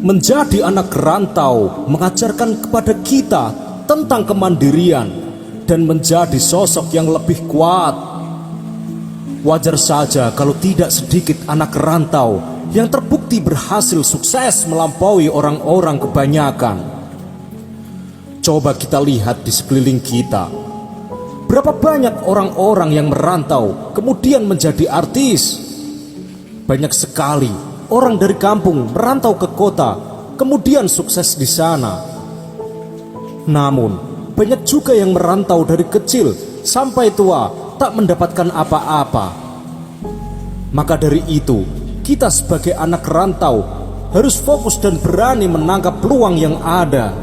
Menjadi anak rantau mengajarkan kepada kita tentang kemandirian dan menjadi sosok yang lebih kuat. Wajar saja kalau tidak sedikit anak rantau yang terbukti berhasil sukses melampaui orang-orang kebanyakan. Coba kita lihat di sekeliling kita. Berapa banyak orang-orang yang merantau kemudian menjadi artis? Banyak sekali orang dari kampung merantau ke kota, kemudian sukses di sana. Namun, banyak juga yang merantau dari kecil sampai tua, tak mendapatkan apa-apa. Maka dari itu, kita sebagai anak rantau harus fokus dan berani menangkap peluang yang ada.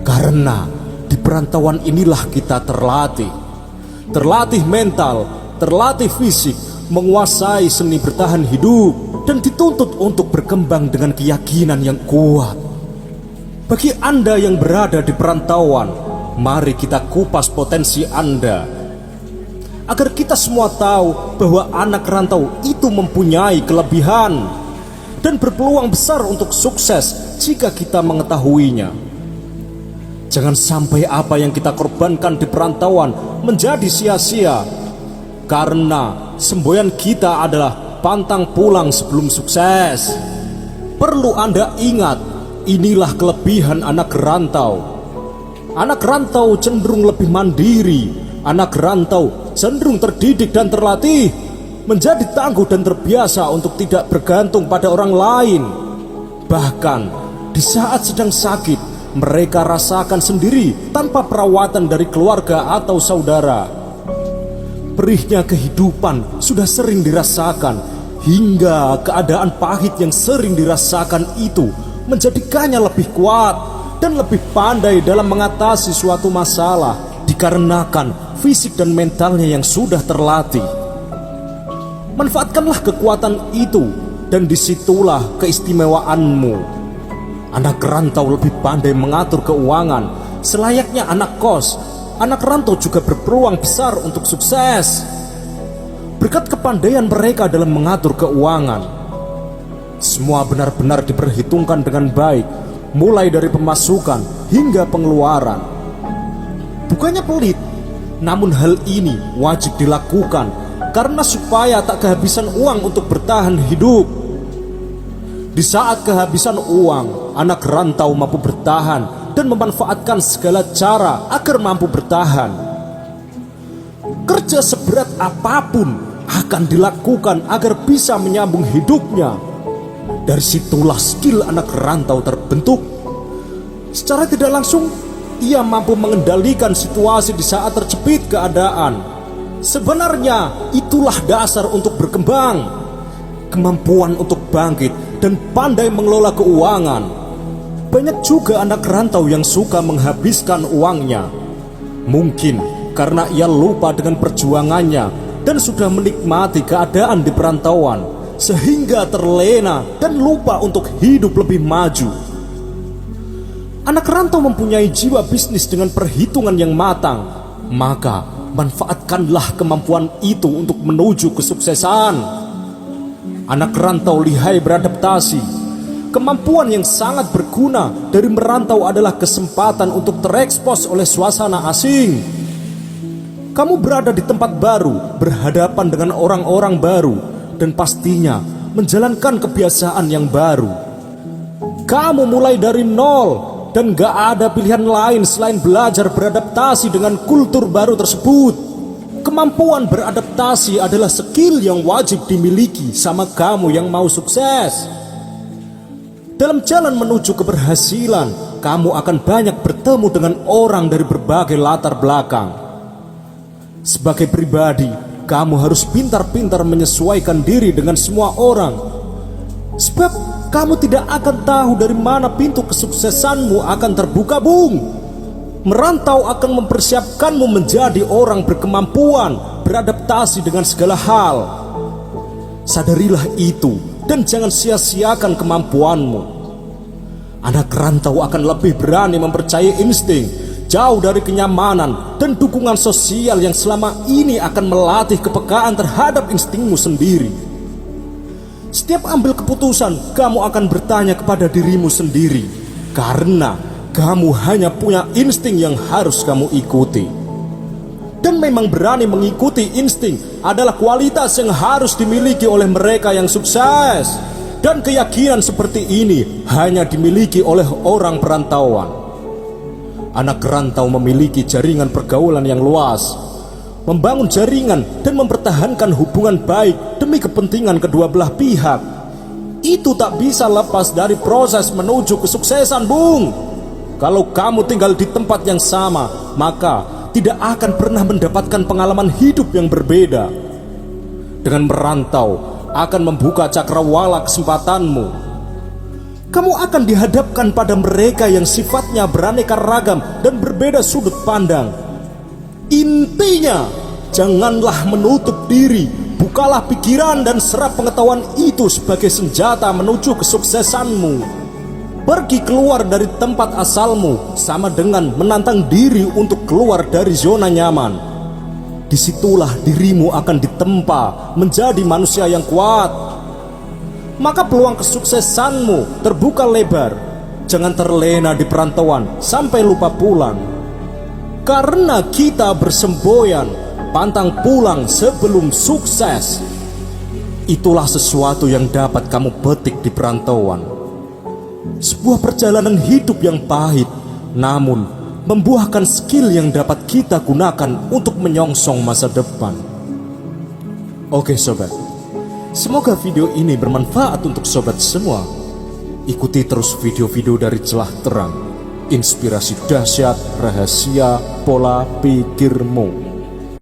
Karena di perantauan inilah kita terlatih mental, terlatih fisik, menguasai seni bertahan hidup, dan dituntut untuk berkembang dengan keyakinan yang kuat. Bagi Anda yang berada di perantauan, mari kita kupas potensi Anda, agar kita semua tahu bahwa anak rantau itu mempunyai kelebihan dan berpeluang besar untuk sukses jika kita mengetahuinya. Jangan sampai apa yang kita korbankan di perantauan menjadi sia-sia, karena semboyan kita adalah pantang pulang sebelum sukses. Perlu Anda ingat, inilah kelebihan anak rantau. Anak rantau cenderung lebih mandiri. Anak rantau cenderung terdidik dan terlatih, menjadi tangguh dan terbiasa untuk tidak bergantung pada orang lain. Bahkan di saat sedang sakit, mereka rasakan sendiri tanpa perawatan dari keluarga atau saudara. Perihnya kehidupan sudah sering dirasakan, hingga keadaan pahit yang sering dirasakan itu menjadikannya lebih kuat dan lebih pandai dalam mengatasi suatu masalah, dikarenakan fisik dan mentalnya yang sudah terlatih. Manfaatkanlah kekuatan itu, dan disitulah keistimewaanmu. Anak rantau lebih pandai mengatur keuangan. Selayaknya anak kos, anak rantau juga berpeluang besar untuk sukses berkat kepandaian mereka dalam mengatur keuangan. Semua benar-benar diperhitungkan dengan baik, mulai dari pemasukan hingga pengeluaran. Bukannya pelit, namun hal ini wajib dilakukan karena supaya tak kehabisan uang untuk bertahan hidup. Di saat kehabisan uang, anak rantau mampu bertahan dan memanfaatkan segala cara agar mampu bertahan. Kerja seberat apapun akan dilakukan agar bisa menyambung hidupnya. Dari situlah skill anak rantau terbentuk. Secara tidak langsung, ia mampu mengendalikan situasi di saat terjepit keadaan. Sebenarnya itulah dasar untuk berkembang. Kemampuan untuk bangkit dan pandai mengelola keuangan. Banyak juga anak rantau yang suka menghabiskan uangnya. Mungkin karena ia lupa dengan perjuangannya dan sudah menikmati keadaan di perantauan, sehingga terlena dan lupa untuk hidup lebih maju. Anak rantau mempunyai jiwa bisnis dengan perhitungan yang matang. Maka manfaatkanlah kemampuan itu untuk menuju kesuksesan. Anak rantau lihai beradaptasi. Kemampuan yang sangat berguna dari merantau adalah kesempatan untuk terekspos oleh suasana asing. Kamu berada di tempat baru, berhadapan dengan orang-orang baru, dan pastinya menjalankan kebiasaan yang baru. Kamu mulai dari nol, dan gak ada pilihan lain selain belajar beradaptasi dengan kultur baru tersebut. Kemampuan beradaptasi adalah skill yang wajib dimiliki sama kamu yang mau sukses. Dalam jalan menuju keberhasilan, kamu akan banyak bertemu dengan orang dari berbagai latar belakang. Sebagai pribadi, kamu harus pintar-pintar menyesuaikan diri dengan semua orang. Sebab kamu tidak akan tahu dari mana pintu kesuksesanmu akan terbuka, Bung. Merantau akan mempersiapkanmu menjadi orang berkemampuan beradaptasi dengan segala hal. Sadarilah itu dan jangan sia-siakan kemampuanmu. Anak rantau akan lebih berani mempercayai insting, jauh dari kenyamanan dan dukungan sosial yang selama ini akan melatih kepekaan terhadap instingmu sendiri. Setiap ambil keputusan, kamu akan bertanya kepada dirimu sendiri, karena kamu hanya punya insting yang harus kamu ikuti. Dan memang berani mengikuti insting adalah kualitas yang harus dimiliki oleh mereka yang sukses. Dan keyakinan seperti ini hanya dimiliki oleh orang perantauan. Anak rantau memiliki jaringan pergaulan yang luas, membangun jaringan dan mempertahankan hubungan baik demi kepentingan kedua belah pihak. Itu tak bisa lepas dari proses menuju kesuksesan, Bung. Kalau kamu tinggal di tempat yang sama, maka tidak akan pernah mendapatkan pengalaman hidup yang berbeda. Dengan merantau akan membuka cakrawala kesempatanmu. Kamu akan dihadapkan pada mereka yang sifatnya beraneka ragam dan berbeda sudut pandang. Intinya, janganlah menutup diri. Bukalah pikiran dan serap pengetahuan itu sebagai senjata menuju kesuksesanmu. Pergi keluar dari tempat asalmu sama dengan menantang diri untuk keluar dari zona nyaman. Disitulah dirimu akan ditempa menjadi manusia yang kuat. Maka peluang kesuksesanmu terbuka lebar. Jangan terlena di perantauan sampai lupa pulang. Karena kita bersemboyan, pantang pulang sebelum sukses. Itulah sesuatu yang dapat kamu petik di perantauan. Sebuah perjalanan hidup yang pahit, namun membuahkan skill yang dapat kita gunakan untuk menyongsong masa depan. Oke sobat, semoga video ini bermanfaat untuk sobat semua. Ikuti terus video-video dari Celah Terang, inspirasi dahsyat, rahasia, pola pikirmu.